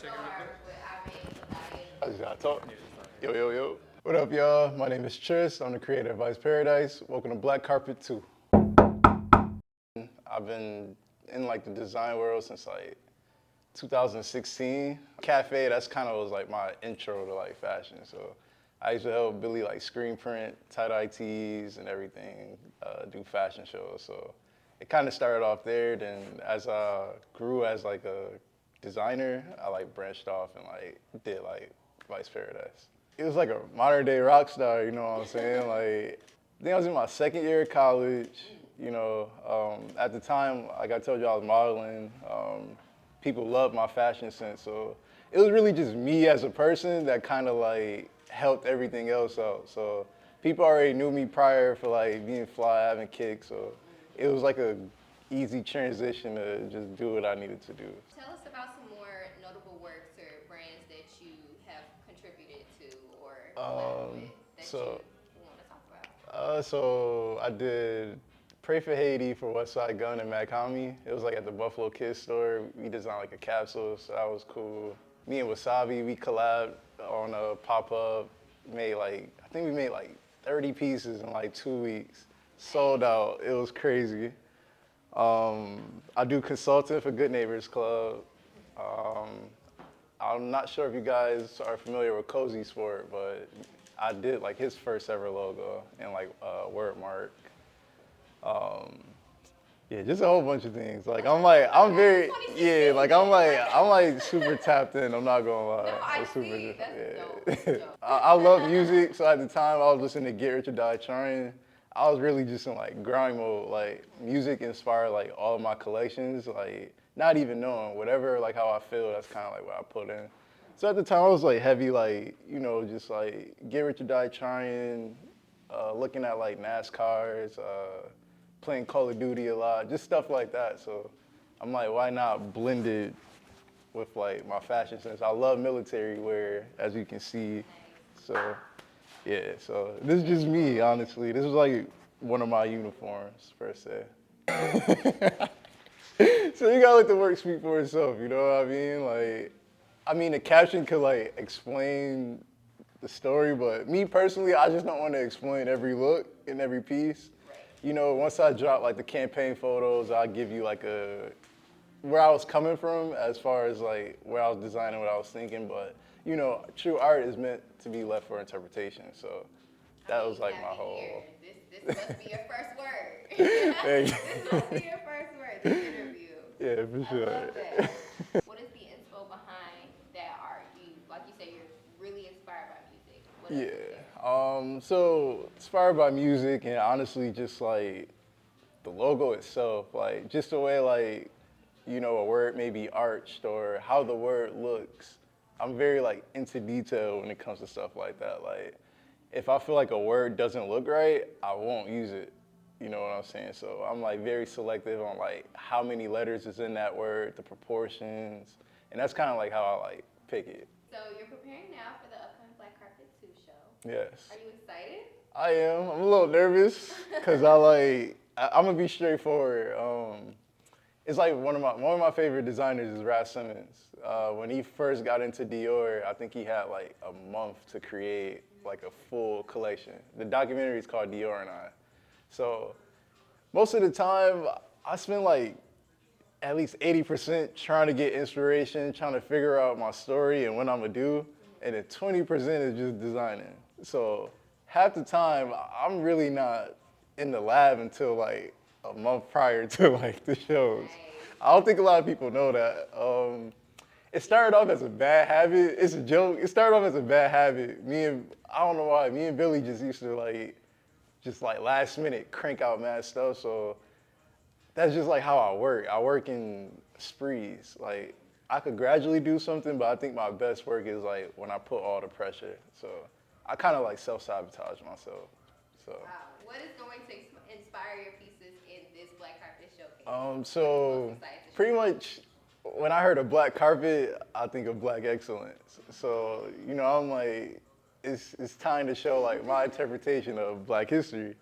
I just gotta talk. Yo, yo, yo. What up, y'all? My name is Tris. I'm the creator of Vice Paradise. Welcome to Black Carpet 2. I've been in like the design world since like 2016. Cafe, that's kind of was like my intro to like fashion. So I used to help Billy like screen print, tie-dye tees and everything, do fashion shows. So it kind of started off there. Then as I grew as like a designer, I like branched off and like did like Vice Paradise. It was like a modern day rock star, you know what I'm saying? Like, I think I was in my second year of college, you know. At the time, like I told you, I was modeling. People loved my fashion sense, so it was really just me as a person that kind of like helped everything else out. So people already knew me prior for like being fly, having kicks, so it was like a easy transition to just do what I needed to do. Tell us about some more notable works or brands that you have contributed to or collabed with that so- you want to talk about. So I did Pray for Haiti for Westside Gun and Macami. It was like at the Buffalo Kids store. We designed like a capsule, so that was cool. Me and Wasabi, we collabed on a pop-up. I think we made like 30 pieces in like 2 weeks. Sold out, it was crazy. I do consulting for Good Neighbors Club. I'm not sure if you guys are familiar with Cozy Sport, but I did like his first ever logo and like word mark. Yeah, just a whole bunch of things. Like I'm like super tapped in. I'm not gonna lie. No, I I'm super, see. That's yeah. dope. I love music, so at the time I was listening to Get Rich or Die Trying. I was really just in like grind mode. Like music inspired like all of my collections. Like not even knowing whatever like how I feel. That's kind of like what I put in. So at the time I was like heavy like just like Get Rich or Die Trying, looking at like NASCARs, playing Call of Duty a lot, just stuff like that. So I'm like, why not blend it with like my fashion sense? I love military wear, as you can see. So yeah, so this is just me, honestly. This is like one of my uniforms, per se. So you gotta let the work speak for itself, you know what I mean? The caption could like explain the story, but me personally, I just don't want to explain every look in every piece. You know, once I drop like the campaign photos, I'll give you like where I was coming from as far as like where I was designing, what I was thinking. But you know, true art is meant to be left for interpretation. So that was like my whole. This must be your first word. Thank you. This must be your first word. This interview. Yeah, for sure. I love that. What is the inspo behind that art? Like you say, you're really inspired by music. What else is there? So inspired by music and honestly just like the logo itself, like just the way like, a word may be arched or how the word looks. I'm very like into detail when it comes to stuff like that. Like if I feel like a word doesn't look right, I won't use it. You know what I'm saying? So I'm like very selective on like how many letters is in that word, the proportions, and that's kind of like how I like pick it. So you're preparing now for the upcoming Black Carpet 2 show. Yes. Are you excited? I am. I'm a little nervous because I'm gonna be straightforward. It's like one of my favorite designers is Raf Simons. When he first got into Dior, I think he had like a month to create like a full collection. The documentary is called Dior and I. So most of the time, I spend like at least 80% trying to get inspiration, trying to figure out my story and what I'm gonna do, and then 20% is just designing. So half the time, I'm really not in the lab until like a month prior to like the shows. I don't think a lot of people know that. It started off as a bad habit. It's a joke. It started off as a bad habit. I don't know why. Me and Billy just used to just last minute crank out mad stuff. So that's just like how I work. I work in sprees. Like I could gradually do something, but I think my best work is like when I put all the pressure. So I kind of like self-sabotage myself. So. Wow. What is going to inspire your pieces in this Black Carpet showcase? So pretty much when I heard of black carpet, I think of black excellence. So, I'm like, it's time to show like my interpretation of black history.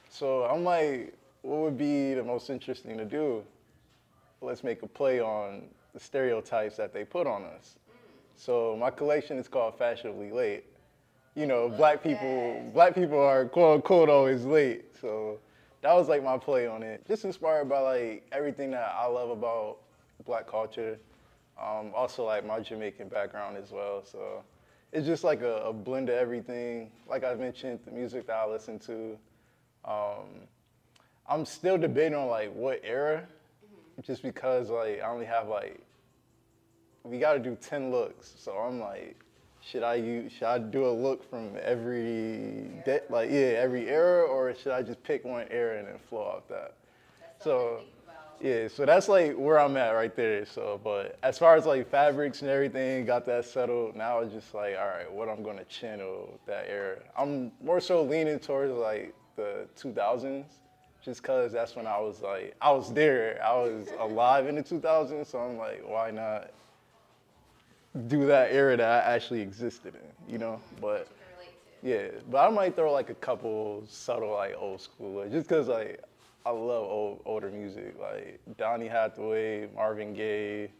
So I'm like, what would be the most interesting to do? Let's make a play on the stereotypes that they put on us. So my collection is called Fashionably Late. You know, Love black people are quote unquote always late. So that was like my play on it. Just inspired by like everything that I love about black culture. Also like my Jamaican background as well. So it's just like a blend of everything. Like I mentioned, the music that I listen to. I'm still debating on like what era, just because like I only have like we got to do 10 looks. So I'm like, should I do a look from every era, or should I just pick one era and then flow off that? That's something to So think about. yeah, so that's like where I'm at right there. So, but as far as like fabrics and everything, got that settled. Now it's just like, all right, what I'm gonna channel that era. I'm more so leaning towards like the 2000s, just cause that's when I was there, I was alive in the 2000s. So I'm like, why not do that era that I actually existed in, you know? But You can relate to. yeah, but I might throw like a couple subtle like old school, like, just cause like I love older music, like Donny Hathaway, Marvin Gaye,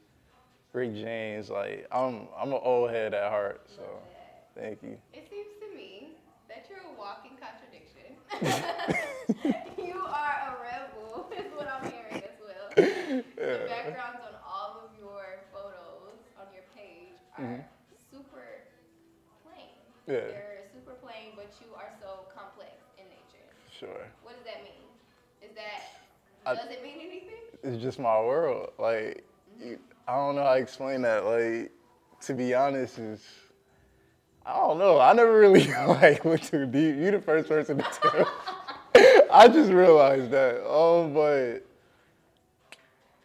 Rick James. Like I'm an old head at heart, so Love that. thank you. It seems to me that you're a walking contradiction. You are a rebel, is what I'm hearing as well. The backgrounds on all of your photos on your page are super plain. Yeah, They're super plain, but you are so complex in nature. sure. What does that mean? Is that, I- does it mean anything? It's just my world. Like I don't know how to explain that. Like to be honest, is I don't know. I never really like went too deep. You the first person to tell. I just realized that. But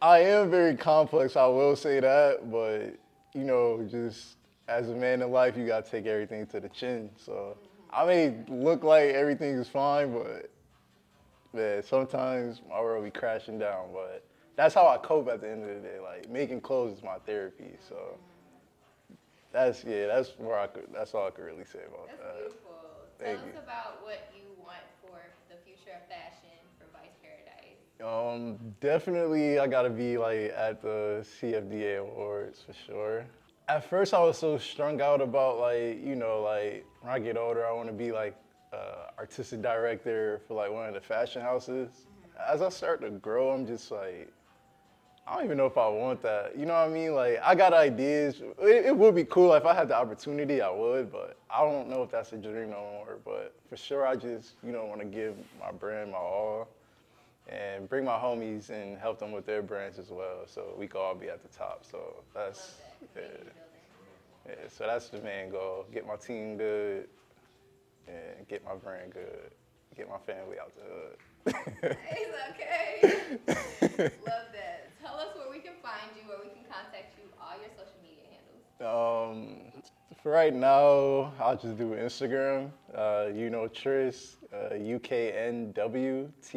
I am very complex. I will say that. But you know, just as a man in life, you gotta take everything to the chin. So I may look like everything is fine, but man, sometimes my world be crashing down. But that's how I cope at the end of the day. Like making clothes is my therapy. So that's that's all I could really say about That's that. beautiful. Thank Tell you. us about what you want for the future of fashion for Vice Paradise. Definitely I gotta be like at the CFDA awards for sure. At first I was so strung out about like, you know, like when I get older I wanna be like artistic director for like one of the fashion houses. As I start to grow, I'm just like, I don't even know if I want that. You know what I mean? Like I got ideas. It would be cool if I had the opportunity, I would, but I don't know if that's a dream no more. But for sure I just, you know, wanna give my brand my all and bring my homies and help them with their brands as well, so we can all be at the top. So that's Love that. yeah, Community building. yeah. So that's the main goal: get my team good and get my brand good, get my family out the hood. It's okay. Love that. Tell us where we can find you, where we can contact you, all your social media handles. For right now, I'll just do Instagram. You know Tris,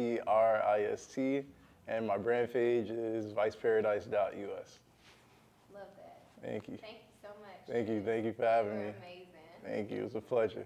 UKNWTRIST, and my brand page is viceparadise.us. Love that. Thank you. Thank you so much. Thank you for having You're me. amazing. Thank you. It was a pleasure.